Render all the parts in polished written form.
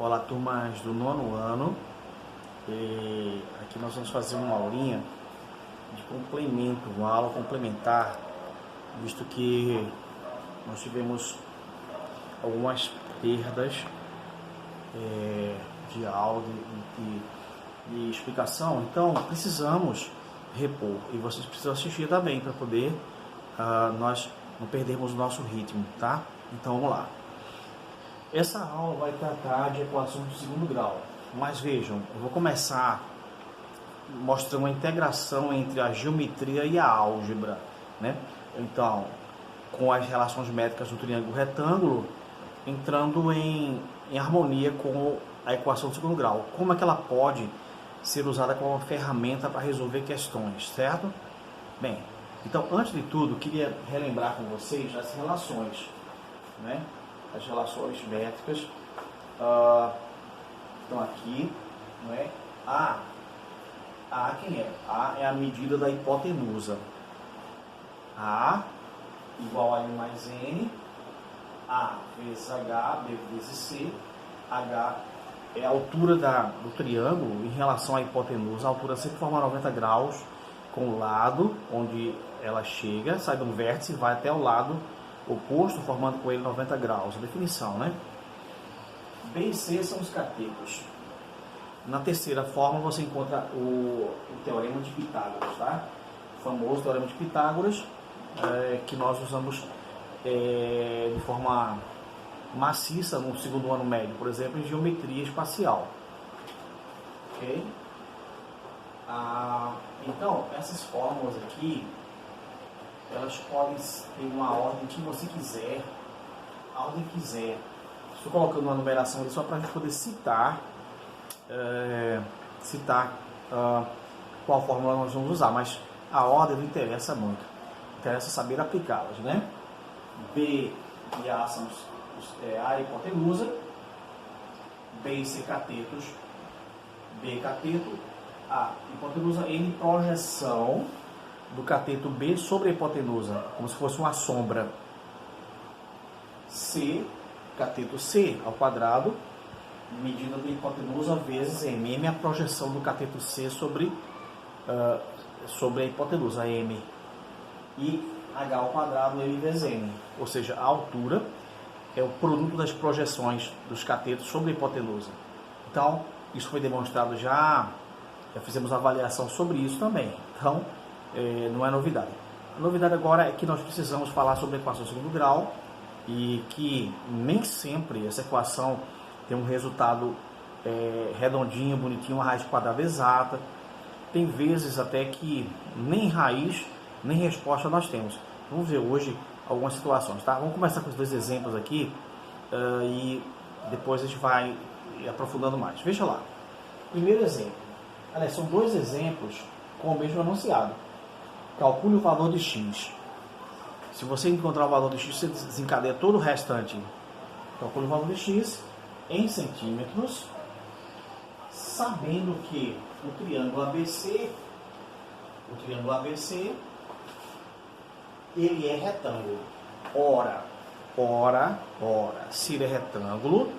Olá, turmas do nono ano. Aqui nós vamos fazer uma aulinha de complemento, uma aula complementar, visto que nós tivemos algumas perdas de aula e explicação, então precisamos repor e vocês precisam assistir também para poder nós não perdermos o nosso ritmo, tá? Então vamos lá. Essa aula vai tratar de equações de segundo grau, mas vejam, eu vou começar mostrando a integração entre a geometria e a álgebra, né? Então, com as relações métricas do triângulo retângulo, entrando em harmonia com a equação de segundo grau. Como é que ela pode ser usada como uma ferramenta para resolver questões, certo? Bem, então, antes de tudo, queria relembrar com vocês as relações, né? As relações métricas estão aqui, não é? A quem é? A é a medida da hipotenusa. A igual a M mais N, A vezes H, B vezes C. H é a altura do triângulo em relação à hipotenusa. A altura sempre forma 90 graus com o lado onde ela chega, sai de um vértice e vai até o lado oposto, formando com ele 90 graus. A definição, né? B e C são os catetos. Na terceira forma você encontra o teorema de Pitágoras, tá? O famoso teorema de Pitágoras, que nós usamos de forma maciça no segundo ano médio, por exemplo, em geometria espacial. Ok? Então, essas fórmulas aqui, elas podem ter uma ordem que você quiser, a ordem que quiser. Estou colocando uma numeração ali só para a gente poder citar qual fórmula nós vamos usar, mas a ordem não interessa muito, interessa saber aplicá-las, né? B e A são a hipotenusa, B e C catetos, B cateto, A hipotenusa, N projeção do cateto B sobre a hipotenusa, como se fosse uma sombra. C, cateto C ao quadrado, medida da hipotenusa vezes M. M é a projeção do cateto C sobre a hipotenusa, M. E H ao quadrado, M vezes N. Ou seja, a altura é o produto das projeções dos catetos sobre a hipotenusa. Então, isso foi demonstrado já fizemos avaliação sobre isso também. Então, não é novidade. A novidade agora é que nós precisamos falar sobre a equação de segundo grau e que nem sempre essa equação tem um resultado redondinho, bonitinho, uma raiz quadrada exata. Tem vezes até que nem raiz, nem resposta nós temos. Vamos ver hoje algumas situações, tá? Vamos começar com os dois exemplos aqui e depois a gente vai aprofundando mais. Veja lá. Primeiro exemplo. Aliás, são dois exemplos com o mesmo enunciado. Calcule o valor de x. Se você encontrar o valor de x, você desencadeia todo o restante. Calcule o valor de x em centímetros, sabendo que o triângulo ABC, ele é retângulo. Ora, se ele é retângulo,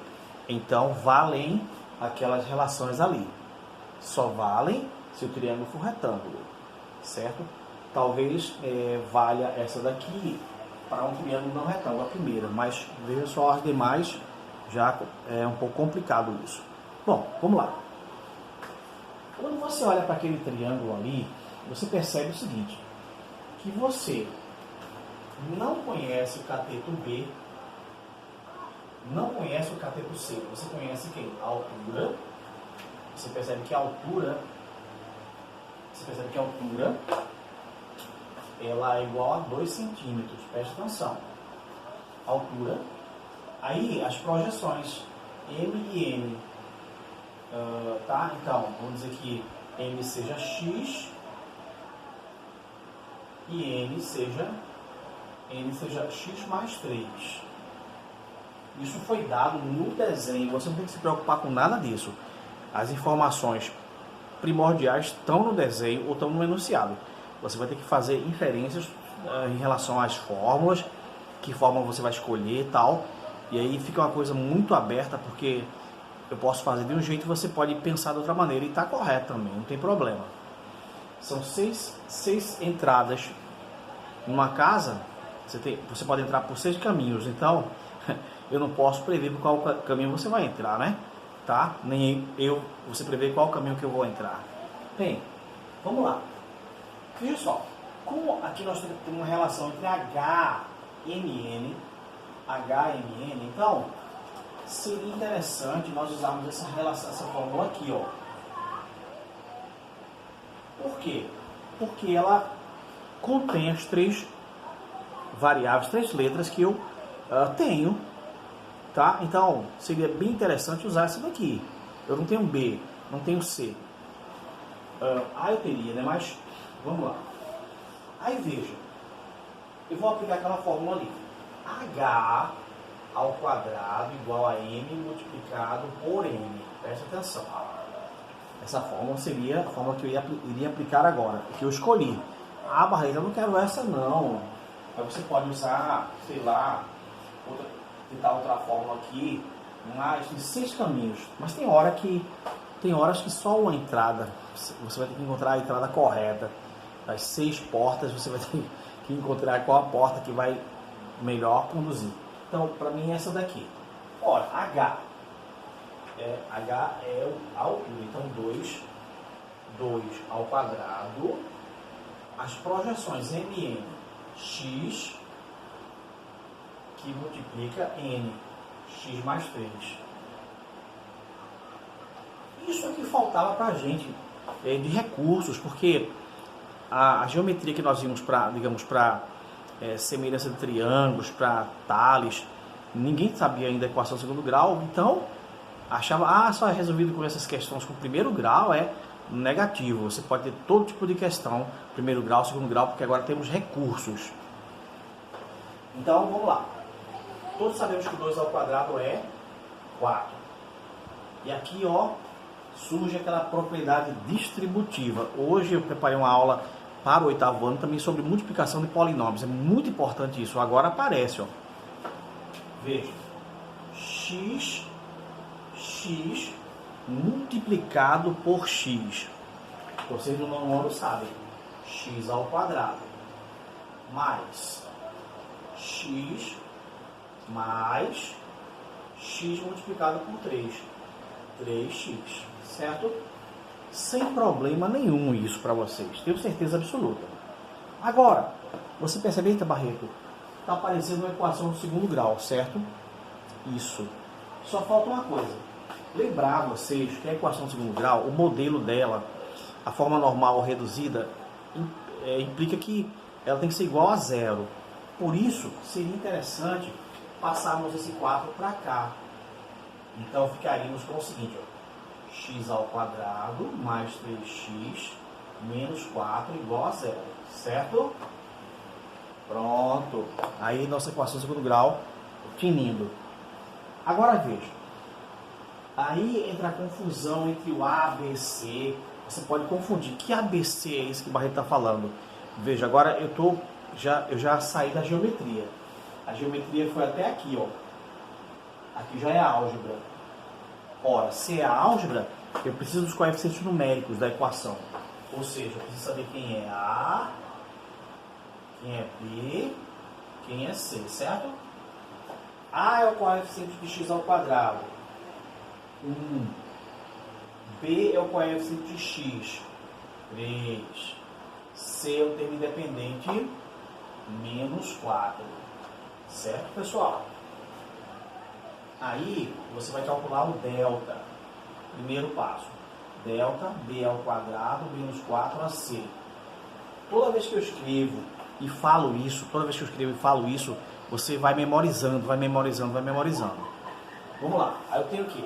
então valem aquelas relações ali. Só valem se o triângulo for retângulo, certo? Talvez valha essa daqui para um triângulo não retângulo, a primeira, mas veja só as demais, já é um pouco complicado isso. Bom, vamos lá. Quando você olha para aquele triângulo ali, você percebe o seguinte, que você não conhece o cateto B, não conhece o cateto C, você conhece quem? A altura. Você percebe que a altura ela é igual a 2 centímetros. Preste atenção. Altura. Aí as projeções M e N. Tá? Então, vamos dizer que M seja X e N seja X mais 3. Isso foi dado no desenho. Você não tem que se preocupar com nada disso. As informações primordiais estão no desenho ou estão no enunciado. Você vai ter que fazer inferências em relação às fórmulas, que fórmula você vai escolher e tal. E aí fica uma coisa muito aberta, porque eu posso fazer de um jeito, você pode pensar de outra maneira e está correto também, não tem problema. São seis entradas numa casa, você pode entrar por 6 caminhos, então eu não posso prever por qual caminho você vai entrar, né? Tá? Nem você prevê qual caminho que eu vou entrar. Bem, vamos lá. Veja só, como aqui nós temos uma relação entre HMN, então seria interessante nós usarmos essa relação, essa fórmula aqui, ó. Por quê? Porque ela contém as 3 variáveis, 3 letras que eu tenho, tá? Então seria bem interessante usar essa daqui. Eu não tenho B, não tenho C. Eu teria, né? Mas vamos lá. Aí veja, eu vou aplicar aquela fórmula ali. H ao quadrado igual a M multiplicado por M. Presta atenção. Essa fórmula seria a fórmula que eu iria aplicar agora, que eu escolhi. Ah, Barreto, eu não quero essa não. Aí você pode usar, sei lá, tentar outra fórmula aqui. Mas tem 6 caminhos. Mas tem horas que só uma entrada, você vai ter que encontrar a entrada correta. Das 6 portas, você vai ter que encontrar qual a porta que vai melhor conduzir. Então, para mim, é essa daqui. Ora, H é a altura. Então, 2 ao quadrado. As projeções MN, X, que multiplica N, X mais 3. Isso aqui faltava para a gente de recursos, porque a geometria que nós vimos para, digamos, para semelhança de triângulos, para Tales, ninguém sabia ainda a equação do segundo grau, então achava, só é resolvido com essas questões com o primeiro grau, é negativo. Você pode ter todo tipo de questão, primeiro grau, segundo grau, porque agora temos recursos. Então, vamos lá. Todos sabemos que 2 ao quadrado é 4. E aqui, ó, surge aquela propriedade distributiva. Hoje eu preparei uma aula para o 8º ano também sobre multiplicação de polinômios. É muito importante isso. Agora aparece, ó. Veja. X multiplicado por X. Vocês do nono ano sabem. X ao quadrado. Mais X mais X multiplicado por 3. 3x. Certo? Sem problema nenhum isso para vocês. Tenho certeza absoluta. Agora, você percebe, eita, Barreto, está aparecendo uma equação do segundo grau, certo? Isso. Só falta uma coisa. Lembrar vocês que a equação do segundo grau, o modelo dela, a forma normal ou reduzida, implica que ela tem que ser igual a 0. Por isso, seria interessante passarmos esse 4 para cá. Então, ficaríamos com o seguinte, ó. X ao quadrado mais 3x menos 4 igual a 0, certo? Pronto. Aí nossa equação de segundo grau finindo. Agora veja. Aí entra a confusão entre o A, B, C. Você pode confundir. Que ABC é esse que o Barreto está falando? Veja, agora eu já saí da geometria. A geometria foi até aqui, ó. Aqui já é a álgebra. Ora, se é a álgebra, eu preciso dos coeficientes numéricos da equação. Ou seja, eu preciso saber quem é A, quem é B, quem é C, certo? A é o coeficiente de x ao quadrado. 1. B é o coeficiente de x. 3. C é o termo independente. Menos 4. Certo, pessoal? Aí, você vai calcular o delta. Primeiro passo. Delta, B ao quadrado, menos 4AC. Toda vez que eu escrevo e falo isso, você vai memorizando, vai memorizando. Vamos lá. Aí eu tenho o quê?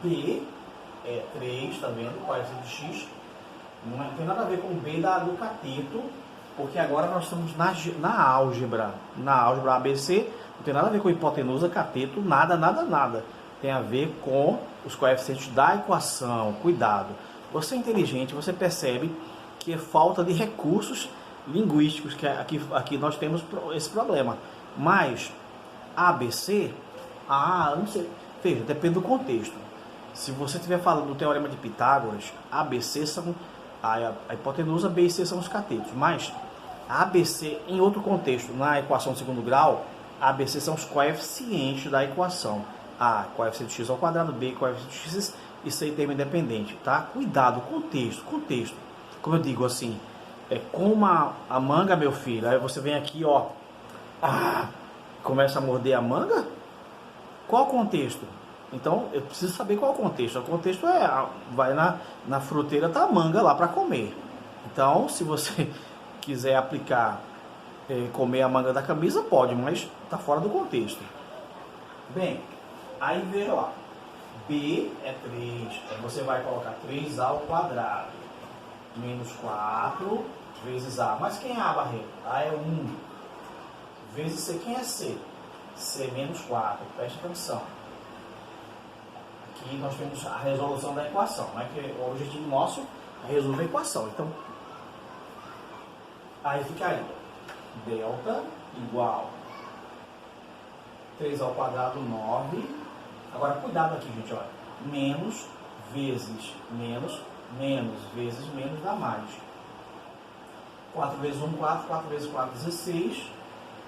B é 3, tá vendo? Coeficiente de x. Não tem nada a ver com o B do cateto, porque agora nós estamos na álgebra. Na álgebra ABC, não tem nada a ver com hipotenusa, cateto, nada. Tem a ver com os coeficientes da equação. Cuidado. Você é inteligente, você percebe que é falta de recursos linguísticos, que aqui nós temos esse problema. Mas ABC Ah, não sei. Veja, depende do contexto. Se você estiver falando do teorema de Pitágoras, A, B, C são a hipotenusa, B e C são os catetos. Mas A, B, C, em outro contexto, na equação de segundo grau, A, B, C são os coeficientes da equação. A, coeficiente de x ao quadrado, B, coeficiente de x, e C, termo independente, tá? Cuidado, contexto. Como eu digo assim, como a manga, meu filho, aí você vem aqui, ó, começa a morder a manga? Qual o contexto? Então, eu preciso saber qual é o contexto. O contexto vai na fruteira, tá a manga lá para comer. Então, se você quiser aplicar, comer a manga da camisa, pode, mas tá fora do contexto. Bem, aí veja lá. B é 3, aí você vai colocar 3A ao quadrado, menos 4 vezes A. Mas quem é A, Barreto? A é 1, vezes C. Quem é C? C menos 4, preste atenção. Aqui nós temos a resolução da equação, né? Que o objetivo nosso é resolver a equação. Então, aí ficaria delta igual 3 ao quadrado, 9. Agora, cuidado aqui, gente, olha. Menos vezes menos, menos vezes menos dá mais. 4 vezes 1, 4, 4 vezes 4, 16.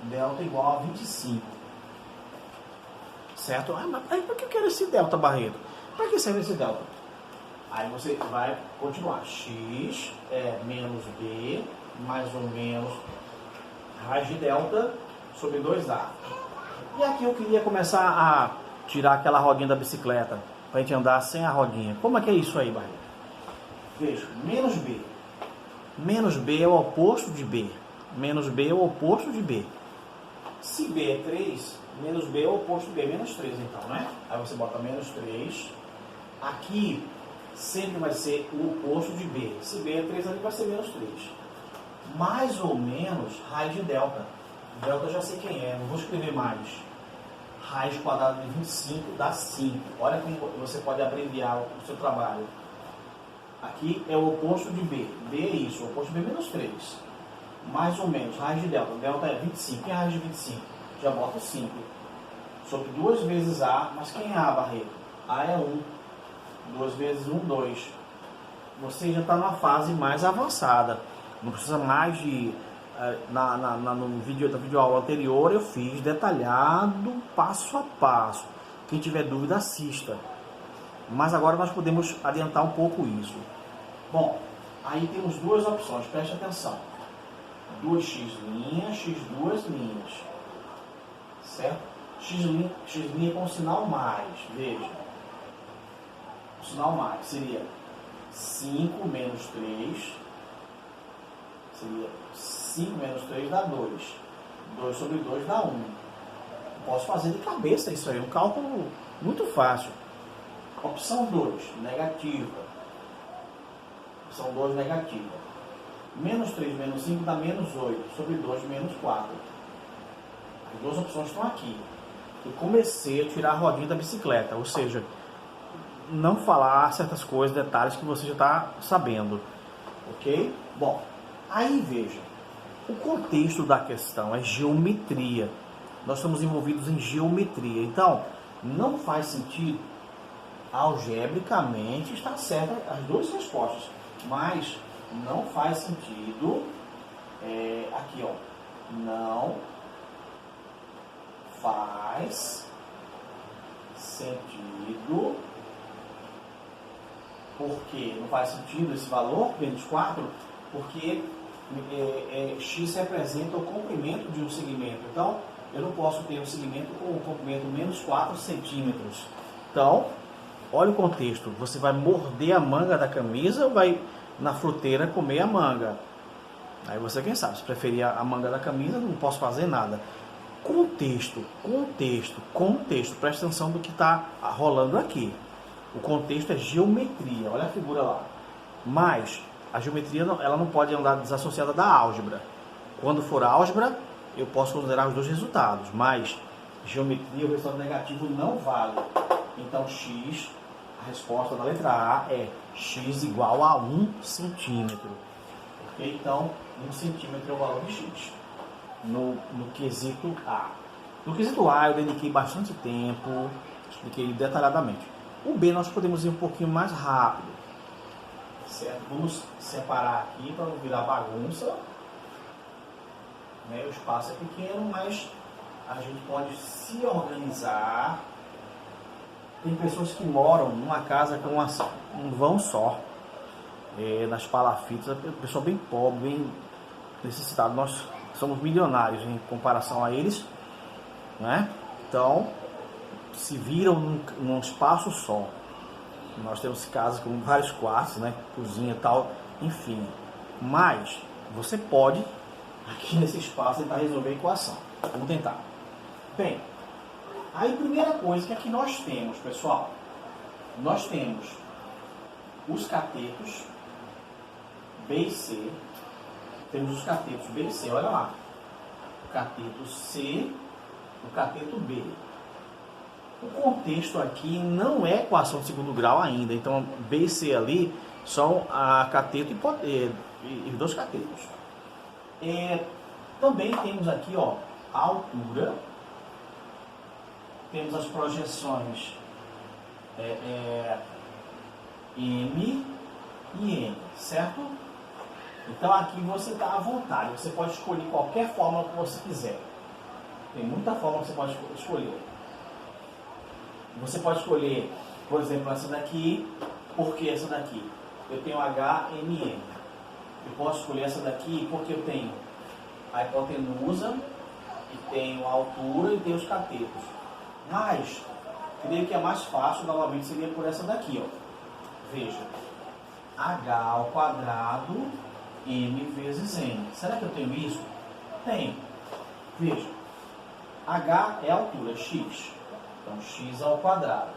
Delta igual a 25. Certo? Mas aí por que eu quero esse delta, Barreto? Para que serve esse delta? Aí você vai continuar. X é menos B, mais ou menos raiz de delta sobre 2A. E aqui eu queria começar a tirar aquela rodinha da bicicleta, para a gente andar sem a rodinha. Como é que é isso aí, Barreto? Veja, menos B. Menos B é o oposto de B. Menos B é o oposto de B. Se B é 3, menos B é o oposto de B, menos 3 então, né? Aí você bota menos 3. Aqui sempre vai ser o oposto de B. Se B é 3, ali vai ser menos 3. Mais ou menos raiz de delta. Delta eu já sei quem é, não vou escrever mais. Raiz quadrada de 25 dá 5. Olha como você pode abreviar o seu trabalho. Aqui é o oposto de B. B é isso, o oposto de B é menos 3. Mais ou menos, raiz de delta. Delta é 25. Quem é a raiz de 25? Já bota 5. Sobre 2 vezes A, mas quem é A, Barreto? A é 1. 2 vezes 1, 2. Você já está na fase mais avançada. Não precisa mais de... no vídeo da videoaula anterior eu fiz detalhado, passo a passo. Quem tiver dúvida, assista. Mas agora nós podemos adiantar um pouco isso. Bom, aí temos duas opções, preste atenção. 2x', x2'. Certo? X' com sinal mais, veja. O sinal mais seria 5 menos 3. Seria 5 menos 3 dá 2. 2 sobre 2 dá 1. Posso fazer de cabeça isso aí, um cálculo muito fácil. Opção 2, negativa. Opção 2, negativa. Menos 3 menos 5 dá menos 8. Sobre 2 menos 4. As duas opções estão aqui. Eu comecei a tirar a rodinha da bicicleta, ou seja, não falar certas coisas, detalhes que você já está sabendo. Ok? Bom, aí veja. O contexto da questão é geometria. Nós estamos envolvidos em geometria. Então, não faz sentido, algebricamente, estar certa as duas respostas. Mas não faz sentido, aqui ó, não faz sentido, porque não faz sentido esse valor, menos 4, porque x representa o comprimento de um segmento. Então, eu não posso ter um segmento com o comprimento menos 4 centímetros. Então, olha o contexto. Você vai morder a manga da camisa ou vai na fruteira comer a manga? Aí você quem sabe. Se preferir a manga da camisa, não posso fazer nada. Contexto. Presta atenção do que está rolando aqui. O contexto é geometria. Olha a figura lá. Mas a geometria ela não pode andar desassociada da álgebra. Quando for álgebra, eu posso considerar os dois resultados. Mas geometria, o resultado negativo não vale. Então, x, a resposta da letra A é x igual a 1 centímetro. Ok? Então, 1 centímetro é o valor de x. No quesito A. No quesito A, eu dediquei bastante tempo, expliquei detalhadamente. O B, nós podemos ir um pouquinho mais rápido, certo? Vamos separar aqui para não virar bagunça, né? O espaço é pequeno, mas a gente pode se organizar. Tem pessoas que moram numa casa com um vão só, nas palafitas, pessoa bem pobre, bem necessitada. Nós somos milionários em comparação a eles, né? Então, se viram num espaço só. Nós temos casas com vários quartos, né? Cozinha e tal, enfim. Mas você pode, aqui nesse espaço, tentar resolver a equação. Vamos tentar. Bem, aí, primeira coisa que aqui nós temos, pessoal, nós temos os catetos B e C. Temos os catetos B e C, olha lá. O cateto C, o cateto B. O contexto aqui não é equação de segundo grau ainda, então B e C ali são a cateto e dois catetos. Também temos aqui, ó, a altura. Temos as projeções M e N, certo? Então aqui você está à vontade, você pode escolher qualquer fórmula que você quiser. Tem muita fórmula que você pode escolher. Você pode escolher, por exemplo, essa daqui. Por que essa daqui? Eu tenho HMN. Eu posso escolher essa daqui porque eu tenho a hipotenusa, e tenho a altura e tenho os catetos. Mas, creio que é mais fácil, novamente, seria por essa daqui, ó. Veja, H ao quadrado, M vezes N. Será que eu tenho isso? Tenho. Veja, H é a altura, X. Então, X ao quadrado.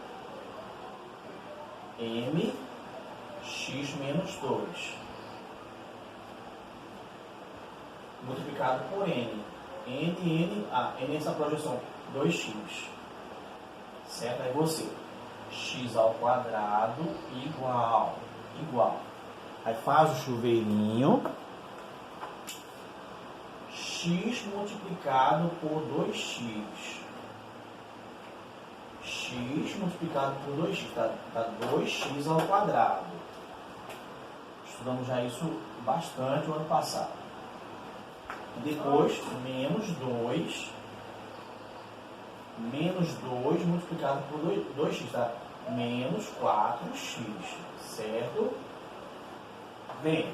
M, X menos 2. Multiplicado por N. N é essa projeção, 2x. Certo? Aí você, x ao quadrado igual. Aí faz o chuveirinho. X multiplicado por 2x. X multiplicado por 2x. Dá 2x ao quadrado. Estudamos já isso bastante o ano passado. Depois, menos 2. Menos 2 multiplicado por 2x, tá? Menos 4x, certo? Bem,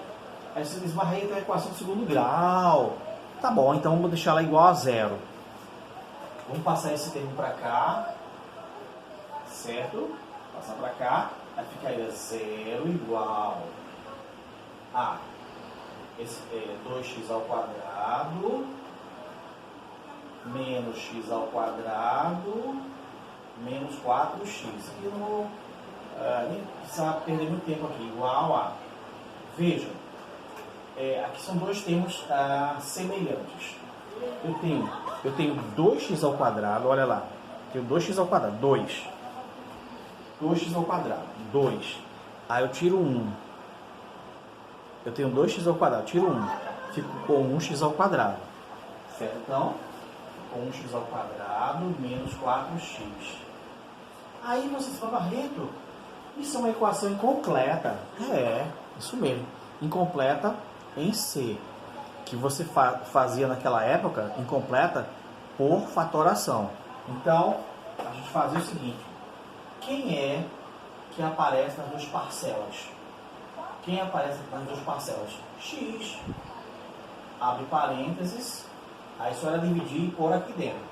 aí você esbarrei a equação de segundo grau. Tá bom, então vamos deixar ela igual a zero. Vamos passar esse termo para cá, certo? Passar para cá, aí ficaria 0 igual a esse 2x ao quadrado menos x ao quadrado menos 4x. Aqui eu não vou nem precisar perder muito tempo aqui. Igual a, veja, aqui são dois termos semelhantes. Eu tenho 2x ao quadrado, olha lá, tenho 2x ao quadrado, 2. 2x ao quadrado, 2. Aí eu tiro 1. Eu tenho 2x ao quadrado, tiro 1. Fico com 1x ao quadrado. Certo? Então, com 1x ao quadrado menos 4x. Aí você fala, Barreto, isso é uma equação incompleta. Isso mesmo. Incompleta em C. Que você fazia naquela época, incompleta por fatoração. Então, a gente fazia o seguinte. Quem é que aparece nas duas parcelas? Quem aparece nas duas parcelas? X. Abre parênteses. Aí só era dividir e pôr aqui dentro.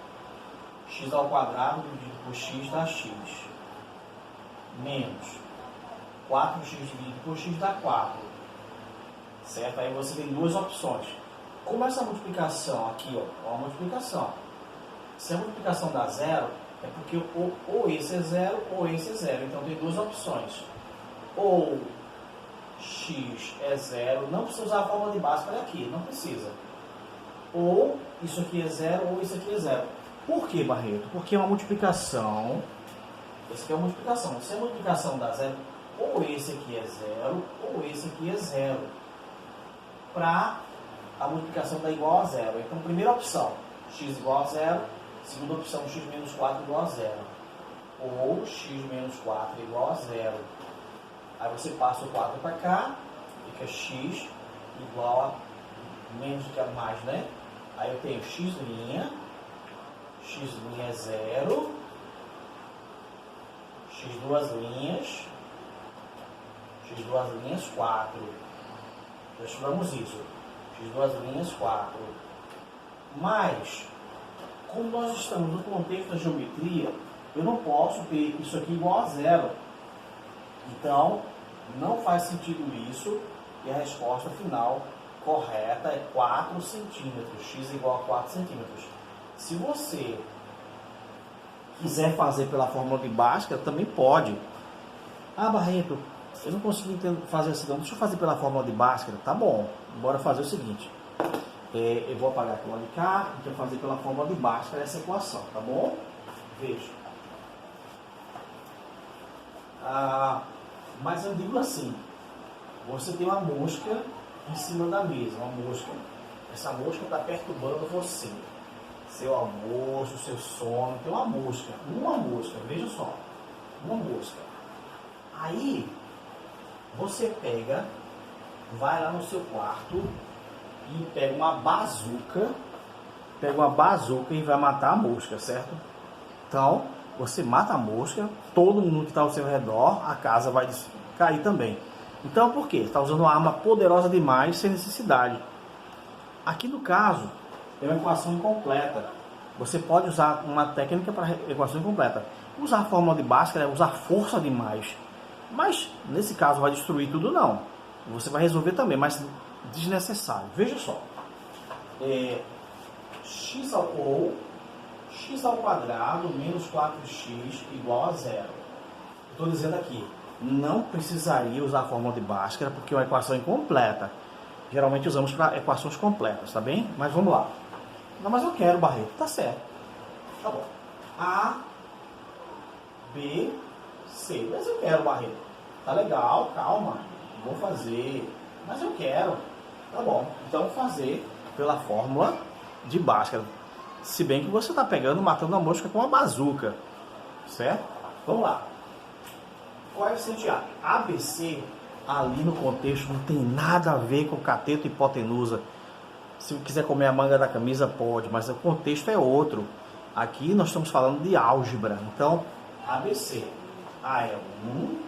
X ao quadrado dividido por x dá x. Menos 4x dividido por x dá 4. Certo? Aí você tem duas opções. Como essa multiplicação aqui, ó, uma multiplicação. Se a multiplicação dá zero, é porque ou esse é zero ou esse é zero. Então tem duas opções. Ou x é zero, não precisa usar a fórmula de Bhaskara aqui, não precisa. Ou isso aqui é zero, ou isso aqui é zero. Por que, Barreto? Porque é uma multiplicação. Essa aqui é uma multiplicação. Se a multiplicação dá zero, ou esse aqui é zero, ou esse aqui é zero. Para a multiplicação dar igual a zero. Então, primeira opção, x igual a zero. Segunda opção, x menos 4 igual a 0. Ou x menos 4 igual a 0. Aí você passa o 4 para cá, fica x igual a menos do que a mais, né? Aí eu tenho x' é 0, x duas linhas 4. Já estudamos isso. X duas linhas 4. Mas, como nós estamos no contexto da geometria, eu não posso ter isso aqui igual a 0. Então, não faz sentido isso. E a resposta final correta é 4 centímetros. X igual a 4 centímetros. Se você quiser fazer pela fórmula de Bhaskara, também pode. Ah, Barreto, eu não consigo fazer assim não. Deixa eu fazer pela fórmula de Bhaskara. Tá bom, bora fazer o seguinte. Eu vou apagar aqui o lado de cá. Então fazer pela fórmula de Bhaskara essa equação, tá bom? Veja. Mas eu digo assim. Você tem uma mosca em cima da mesa. Uma mosca. Essa mosca está perturbando você. Seu almoço, seu sono. Tem uma mosca. Veja só. Uma mosca. Aí, você pega, vai lá no seu quarto e pega uma bazuca e vai matar a mosca, certo? Então, você mata a mosca, todo mundo que está ao seu redor, a casa vai cair também. Então, por quê? Está usando uma arma poderosa demais, sem necessidade. Aqui no caso, é uma equação incompleta. Você pode usar uma técnica para equação incompleta. Usar a fórmula de Bhaskara é usar força demais. Mas, nesse caso, vai destruir tudo, não. Você vai resolver também, mas desnecessário. Veja só. X ao quadrado menos 4x igual a 0. Estou dizendo aqui, não precisaria usar a fórmula de Bhaskara, porque é uma equação incompleta. Geralmente usamos para equações completas, tá bem? Mas vamos lá. Não, mas eu quero, Barreto. Tá certo. Tá bom. A, B, C. Mas eu quero, Barreto. Tá legal, calma. Vou fazer. Mas eu quero. Tá bom. Então fazer pela fórmula de Bhaskara. Se bem que você está pegando, matando a mosca com uma bazuca. Certo? Vamos lá. Coeficiente A. ABC, ali no contexto, não tem nada a ver com cateto e hipotenusa. Se quiser comer a manga da camisa, pode, mas o contexto é outro. Aqui nós estamos falando de álgebra. Então, ABC. A é 1,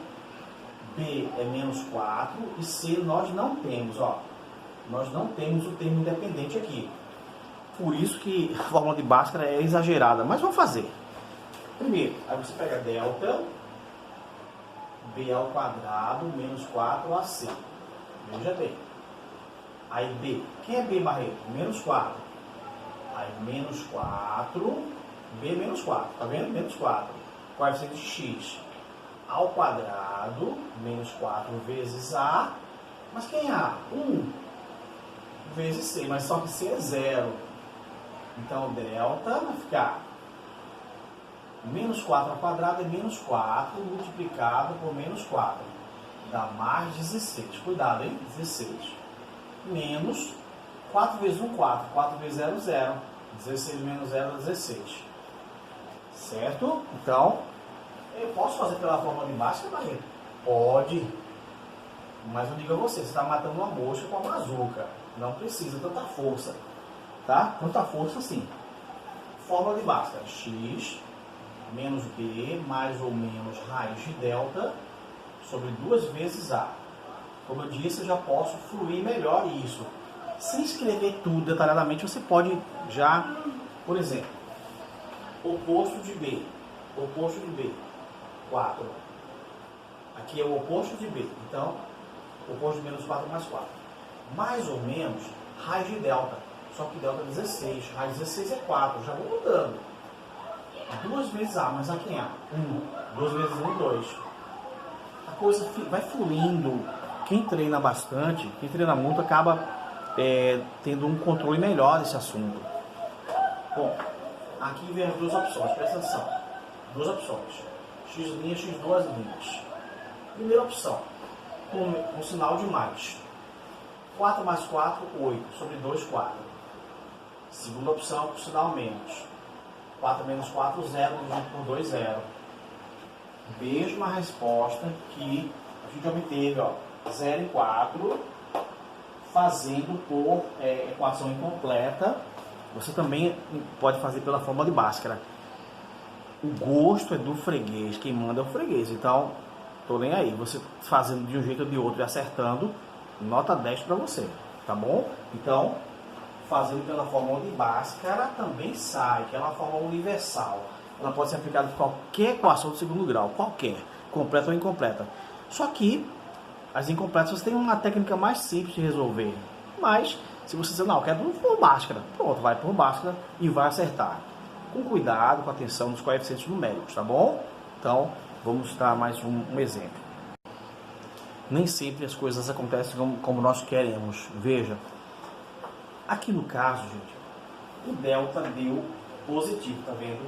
B é menos 4 e C nós não temos. Ó. Nós não temos o termo independente aqui. Por isso que a fórmula de Bhaskara é exagerada. Mas vamos fazer. Primeiro, aí você pega delta B ao quadrado menos 4AC. Veja bem. Aí B. Quem é B, Barreto? Menos 4. Aí menos 4. B menos 4. Tá vendo? Menos 4. Coeficiente de x ao quadrado menos 4 vezes A. Mas quem é A? 1 vezes C. Mas só que C é 0. Então delta vai ficar menos 4 ao quadrado é menos 4 multiplicado por menos 4. Dá mais 16. Cuidado, hein? 16. Menos 4 vezes 1, 4. 4 vezes 0, 0. 16 menos 0, 16. Certo? Então, eu posso fazer pela fórmula de Bhaskara, Barreto? Pode. Mas eu digo a você está matando uma mosca com a bazuca. Não precisa tanta força. Tá? Tanta força assim. Fórmula de Bhaskara. X menos B mais ou menos raiz de delta sobre 2 vezes A. Como eu disse, eu já posso fluir melhor isso. Sem escrever tudo detalhadamente, você pode já, por exemplo, oposto de B. Oposto de B, 4. Aqui é o oposto de B. Então, oposto de menos 4 mais 4. Mais ou menos raiz de delta. Só que delta é 16. Raiz de 16 é 4. Já vou mudando. 2 vezes A, mas aqui é 1. 2 vezes 1, 2. A coisa vai fluindo. Quem treina bastante, quem treina muito, acaba tendo um controle melhor desse assunto. Bom, aqui vem as duas opções, presta atenção. Duas opções. X', X duas linhas. Primeira opção, com sinal de mais. 4 mais 4, 8. Sobre 2, 4. Segunda opção, com sinal menos. 4 menos 4, 0, dividido por 2, 0. Mesma resposta que a gente obteve, ó, 0 e 4, fazendo por equação incompleta. Você também pode fazer pela forma de Bhaskara. O gosto é do freguês, quem manda é o freguês. Então, tô nem aí. Você fazendo de um jeito ou de outro e acertando, nota 10 para você, tá bom? Então, fazendo pela fórmula de Bhaskara também sai, que é uma fórmula universal. Ela pode ser aplicada em qualquer equação do segundo grau, qualquer, completa ou incompleta. Só que as incompletas você tem uma técnica mais simples de resolver. Mas, se você dizer, não, eu quero por Bhaskara, pronto, vai por Bhaskara e vai acertar. Com cuidado, com atenção nos coeficientes numéricos, tá bom? Então, vamos dar mais um exemplo. Nem sempre as coisas acontecem como nós queremos. Veja, aqui no caso, gente, o delta deu positivo, tá vendo?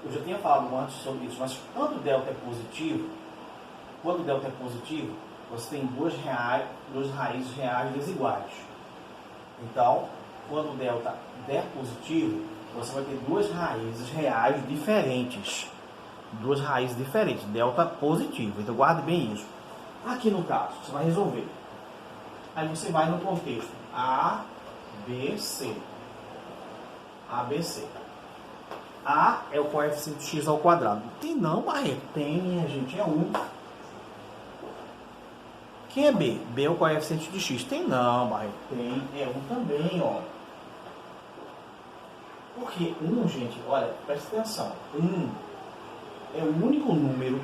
Eu já tinha falado antes sobre isso, mas quando o delta é positivo, você tem duas raízes reais desiguais. Então, quando o delta der positivo, você vai ter duas raízes reais diferentes. Duas raízes diferentes, delta positivo. Então, guarde bem isso. Aqui no caso, você vai resolver. Aí você vai no contexto A, B, C. A, B, C. A é o coeficiente x ao quadrado. Tem não, Barreto? Tem, minha gente, é 1. Quem é B? B é o coeficiente de x. Tem não, Barreto? Tem, é 1 também, ó. Porque 1, gente, olha, presta atenção. 1 é o único número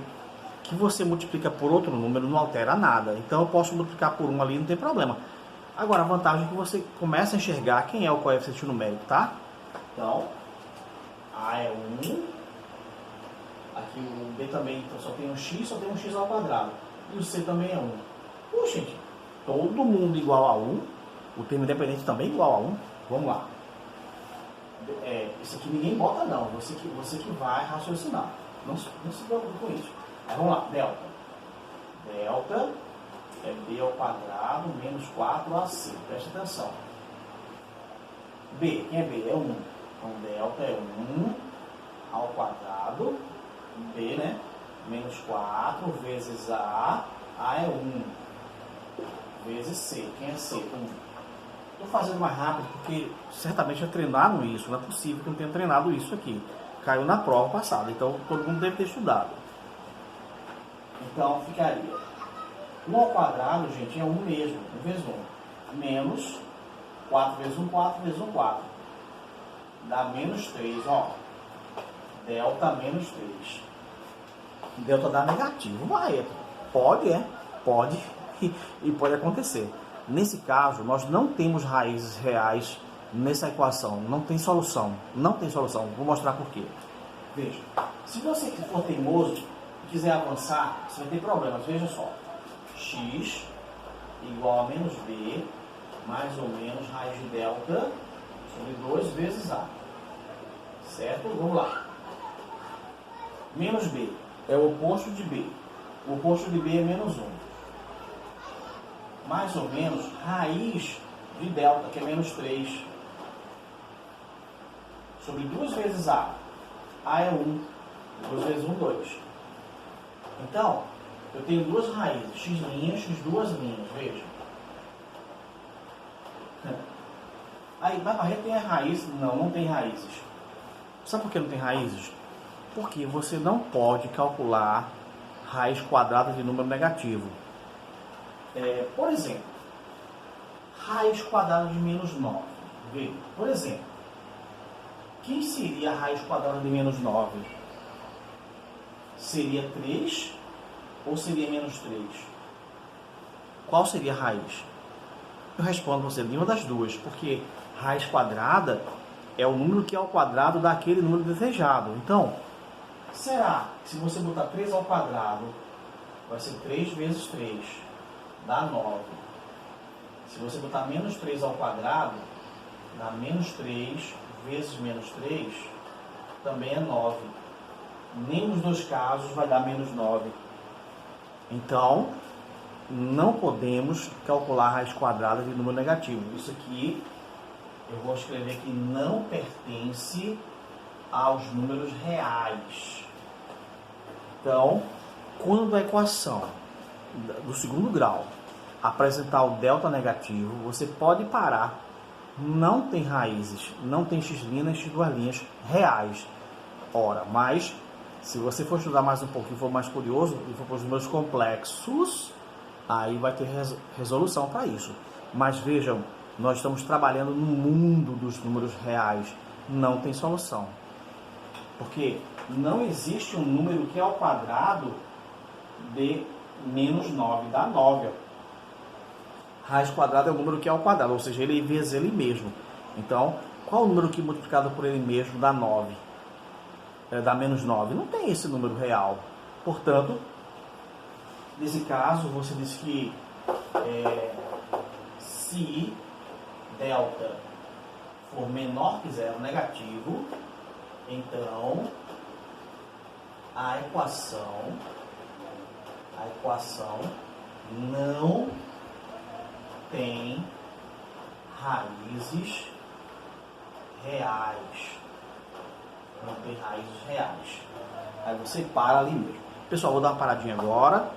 que você multiplica por outro número, não altera nada. Então eu posso multiplicar por 1 ali, não tem problema. Agora, a vantagem é que você começa a enxergar quem é o coeficiente numérico, tá? Então, A é 1. Aqui o B também, então só tem um x, só tem um x ao quadrado. E o C também é 1. Poxa, gente, todo mundo igual a 1. O termo independente também igual a 1. Vamos lá. Isso aqui ninguém bota não. Você que vai raciocinar. Não se preocupe com isso. Aí vamos lá, delta. Delta é B ao quadrado menos 4AC. Presta atenção. B, quem é B? É 1. Então, delta é 1 ao quadrado, B, né? Menos 4 vezes A é 1. Vezes C. Quem é C? 1. Estou fazendo mais rápido porque certamente já treinaram isso. Não é possível que eu não tenha treinado isso aqui. Caiu na prova passada, então todo mundo deve ter estudado. Então, ficaria 1 ao quadrado, gente, é 1 mesmo. 1 vezes 1. Menos 4 vezes 1, 4 vezes 1, 4. Dá menos 3, ó. Delta menos 3. Delta dá negativo, Barreto. Pode e pode acontecer. Nesse caso, nós não temos raízes reais nessa equação. Não tem solução. Não tem solução. Vou mostrar por quê. Veja, se você for teimoso e quiser avançar, você vai ter problemas. Veja só. X igual a menos B, mais ou menos raiz de delta sobre 2 vezes A. Certo? Vamos lá. Menos B é o oposto de B. O oposto de B é menos 1. Mais ou menos raiz de delta, que é menos 3. Sobre 2 vezes A. A é 1. 2 vezes 1, 2. Então, eu tenho duas raízes. X', duas linhas. Veja. Aí, na barreira tem a raiz? Não tem raízes. Sabe por que não tem raízes? Porque você não pode calcular raiz quadrada de número negativo. Por exemplo, raiz quadrada de menos 9. Veja, por exemplo, quem seria a raiz quadrada de menos 9? Seria 3 ou seria menos 3? Qual seria a raiz? Eu respondo você, nenhuma das duas, porque raiz quadrada é o número que é ao quadrado daquele número desejado. Então, será que se você botar 3 ao quadrado, vai ser 3 vezes 3, dá 9. Se você botar menos 3 ao quadrado, dá menos 3 vezes menos 3, também é 9. Nenhum dos dois casos vai dar menos 9. Então, não podemos calcular a raiz quadrada de número negativo. Isso aqui, eu vou escrever que não pertence aos números reais. Então, quando a equação do segundo grau apresentar o delta negativo, você pode parar. Não tem raízes, não tem x' e x2' reais. Ora, mas se você for estudar mais um pouquinho, for mais curioso e for para os números complexos, aí vai ter resolução para isso. Mas vejam, nós estamos trabalhando no mundo dos números reais. Não tem solução. Porque não existe um número que é ao quadrado de menos 9, dá 9. Raiz quadrada é o número que é ao quadrado, ou seja, ele vezes ele mesmo. Então, qual o número que multiplicado por ele mesmo dá 9? Dá menos 9? Não tem esse número real. Portanto, nesse caso, você diz que se delta for menor que zero negativo, então a equação não tem raízes reais. Não tem raízes reais. Aí você para ali mesmo. Pessoal, vou dar uma paradinha agora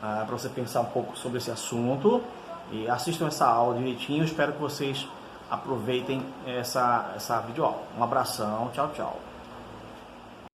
para você pensar um pouco sobre esse assunto. E assistam essa aula direitinho. Espero que vocês aproveitem essa videoaula. Um abração. Tchau, tchau.